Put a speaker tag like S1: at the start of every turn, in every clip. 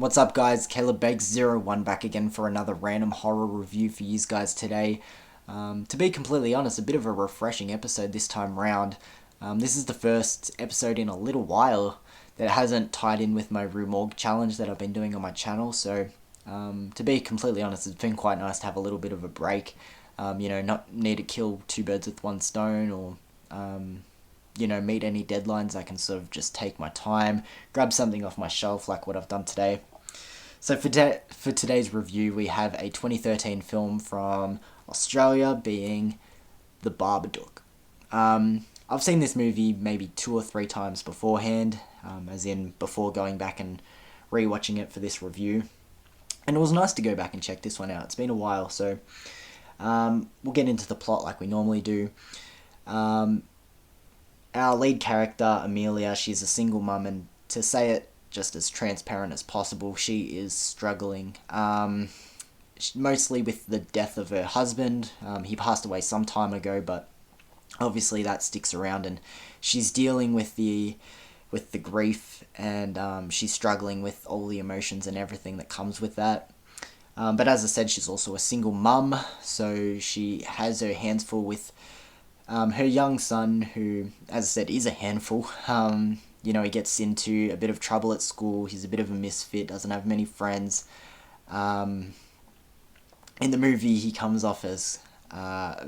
S1: What's up, guys? Caleb Bakes01 back again for another random horror review for you guys today. To be completely honest, a bit of a refreshing episode this time round. This is the first episode in a little while that hasn't tied in with my Rue Morgue challenge that I've been doing on my channel, so to be completely honest, it's been quite nice to have a little bit of a break. Not need to kill two birds with one stone or meet any deadlines. I can sort of just take my time, grab something off my shelf like what I've done today. So for today's review, we have a 2013 film from Australia, being The Babadook. I've seen this movie maybe 2 or 3 times beforehand, as in before going back and rewatching it for this review. And it was nice to go back and check this one out. It's been a while, so we'll get into the plot like we normally do. Our lead character, Amelia, she's a single mum, and to say it just as transparent as possible, she is struggling. Mostly with the death of her husband. He passed away some time ago, but obviously that sticks around, and she's dealing with the grief, and she's struggling with all the emotions and everything that comes with that. But as I said, she's also a single mum, so she has her hands full with her young son, who, as I said, is a handful. He gets into a bit of trouble at school. He's a bit of a misfit, doesn't have many friends. In the movie, he comes off as a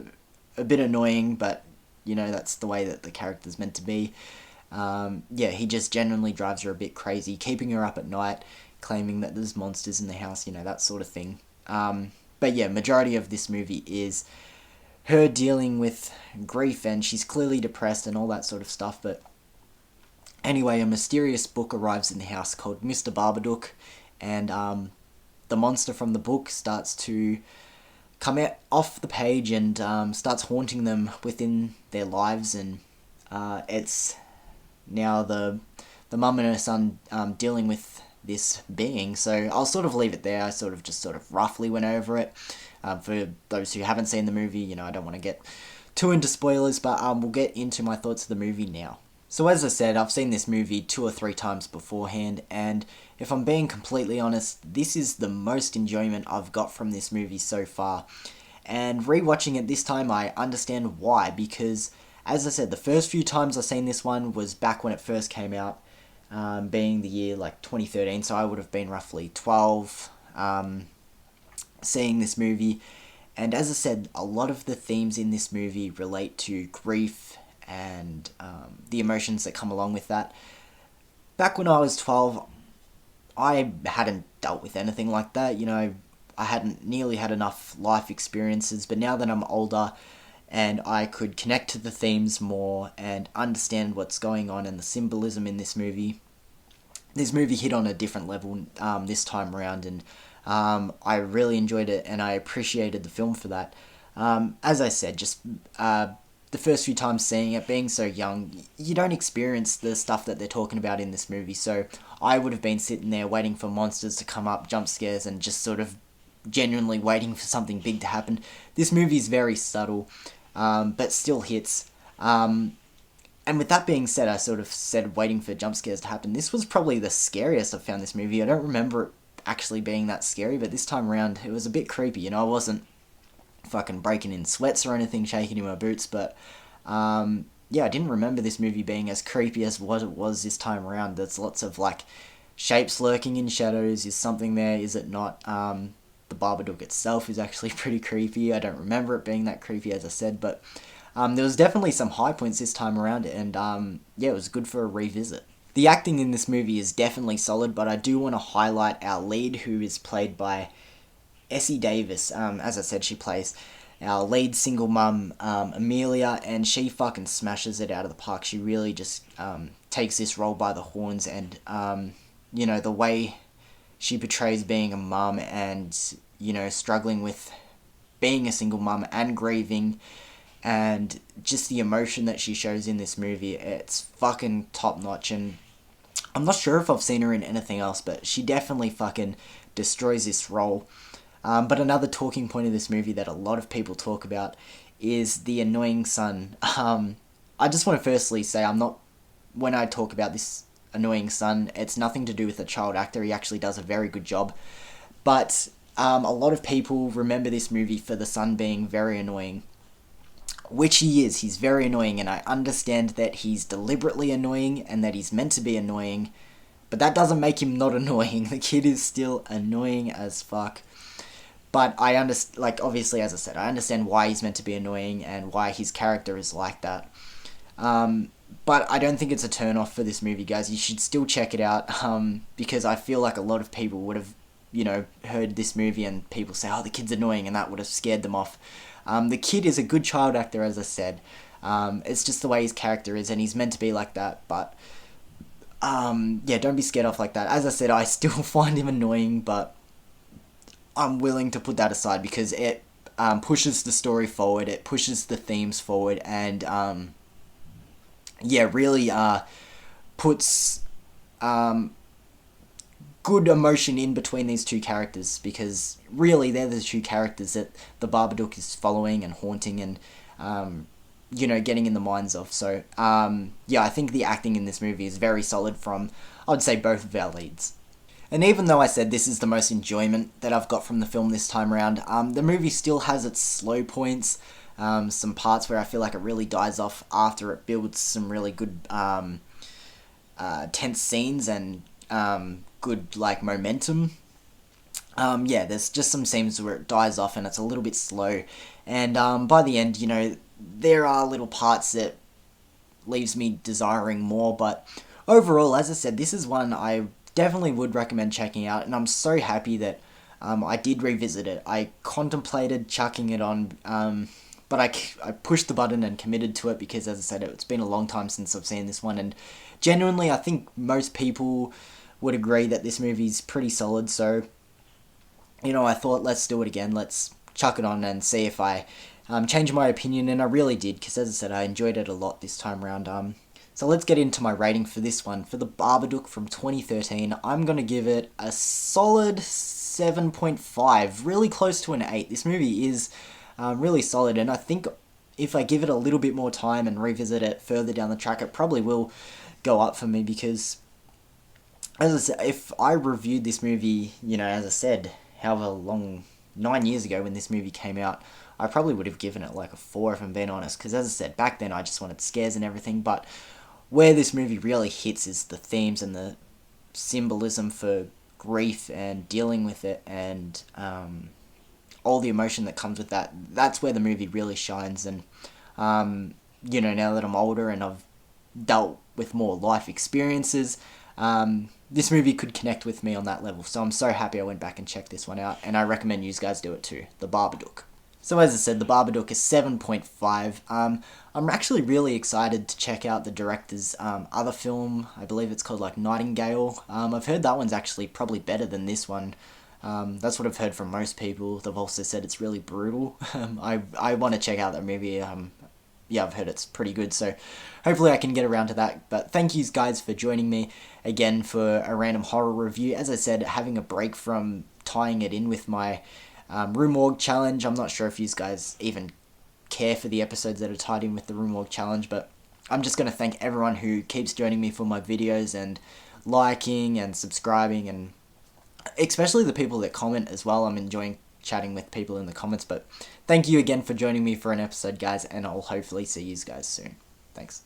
S1: bit annoying, but, that's the way that the character's meant to be. He just genuinely drives her a bit crazy, keeping her up at night, claiming that there's monsters in the house, that sort of thing. Majority of this movie is her dealing with grief, and she's clearly depressed and all that sort of stuff. But anyway, a mysterious book arrives in the house called Mr. Babadook, and the monster from the book starts to come out off the page and starts haunting them within their lives. And it's now the mum and her son dealing with this being. So I'll sort of leave it there. I sort of roughly went over it. For those who haven't seen the movie, I don't want to get too into spoilers, but we'll get into my thoughts of the movie now. So as I said, I've seen this movie 2 or 3 times beforehand, and if I'm being completely honest, this is the most enjoyment I've got from this movie so far. And rewatching it this time, I understand why, because as I said, the first few times I've seen this one was back when it first came out, being the year like 2013, so I would have been roughly 12, seeing this movie. And as I said, a lot of the themes in this movie relate to grief and the emotions that come along with that. Back when I was 12, I hadn't dealt with anything like that. I hadn't nearly had enough life experiences, but now that I'm older and I could connect to the themes more and understand what's going on and the symbolism in this movie hit on a different level this time around, and I really enjoyed it, and I appreciated the film for that. As I said, just the first few times seeing it, being so young, you don't experience the stuff that they're talking about in this movie, so I would have been sitting there waiting for monsters to come up, jump scares, and just sort of genuinely waiting for something big to happen. This movie is very subtle, but still hits. And with that being said, I sort of said waiting for jump scares to happen. This was probably the scariest I've found this movie. I don't remember it actually being that scary, but this time around it was a bit creepy. I wasn't fucking breaking in sweats or anything, shaking in my boots, but I didn't remember this movie being as creepy as what it was this time around. There's lots of like shapes lurking in shadows. Is something there? Is it not? The Babadook itself is actually pretty creepy. I don't remember it being that creepy, as I said, but there was definitely some high points this time around, and it was good for a revisit. The acting in this movie is definitely solid, but I do want to highlight our lead, who is played by Essie Davis. As I said, she plays our lead single mum, Amelia, and she fucking smashes it out of the park. She really just takes this role by the horns, and the way she portrays being a mum and struggling with being a single mum and grieving, and just the emotion that she shows in this movie, it's fucking top notch. And I'm not sure if I've seen her in anything else, but she definitely fucking destroys this role. But another talking point of this movie that a lot of people talk about is the annoying son. I just want to firstly say, when I talk about this annoying son. It's nothing to do with the child actor. He actually does a very good job. But a lot of people remember this movie for the son being very annoying, which he is. He's very annoying, and I understand that he's deliberately annoying and that he's meant to be annoying, but that doesn't make him not annoying. The kid is still annoying as fuck. But I understand, like, obviously, as I said, I understand why he's meant to be annoying and why his character is like that. But I don't think it's a turn off for this movie, guys. You should still check it out, because I feel like a lot of people would have, heard this movie and people say, oh, the kid's annoying, and that would have scared them off. The kid is a good child actor, as I said. It's just the way his character is, and he's meant to be like that, but yeah, don't be scared off like that. As I said, I still find him annoying, but I'm willing to put that aside because it pushes the story forward, it pushes the themes forward, and yeah, really puts good emotion in between these two characters, because really they're the two characters that the Babadook is following and haunting and getting in the minds of. So yeah, I think the acting in this movie is very solid from, I would say, both of our leads. And even though I said this is the most enjoyment that I've got from the film this time around, the movie still has its slow points, some parts where I feel like it really dies off after it builds some really good tense scenes and good like momentum. Yeah, there's just some scenes where it dies off and it's a little bit slow, and by the end, there are little parts that leaves me desiring more, but overall, as I said, this is one I definitely would recommend checking out, and I'm so happy that I did revisit it. I contemplated chucking it on, but I pushed the button and committed to it because, as I said, it's been a long time since I've seen this one, and genuinely, I think most people would agree that this movie's pretty solid, so, I thought, let's do it again, let's chuck it on and see if I change my opinion, and I really did, because as I said, I enjoyed it a lot this time around. So let's get into my rating for this one. For the Babadook from 2013, I'm going to give it a solid 7.5, really close to an 8. This movie is really solid, and I think if I give it a little bit more time and revisit it further down the track, it probably will go up for me, because, as I said, if I reviewed this movie, as I said, however long, 9 years ago when this movie came out, I probably would have given it like a 4 if I'm being honest, because as I said, back then I just wanted scares and everything, but where this movie really hits is the themes and the symbolism for grief and dealing with it, and all the emotion that comes with that. That's where the movie really shines, and now that I'm older and I've dealt with more life experiences, this movie could connect with me on that level, so I'm so happy I went back and checked this one out, and I recommend you guys do it too, The Babadook. So as I said, The Babadook is 7.5. I'm actually really excited to check out the director's other film. I believe it's called like Nightingale. I've heard that one's actually probably better than this one. That's what I've heard from most people. They've also said it's really brutal. I want to check out that movie. Yeah, I've heard it's pretty good, so hopefully I can get around to that. But thank you guys for joining me again for a random horror review. As I said, having a break from tying it in with my Rue Morgue challenge. I'm not sure if you guys even care for the episodes that are tied in with the Rue Morgue challenge, but I'm just going to thank everyone who keeps joining me for my videos and liking and subscribing, and especially the people that comment as well. I'm enjoying chatting with people in the comments, but thank you again for joining me for an episode, guys, and I'll hopefully see you guys soon. Thanks.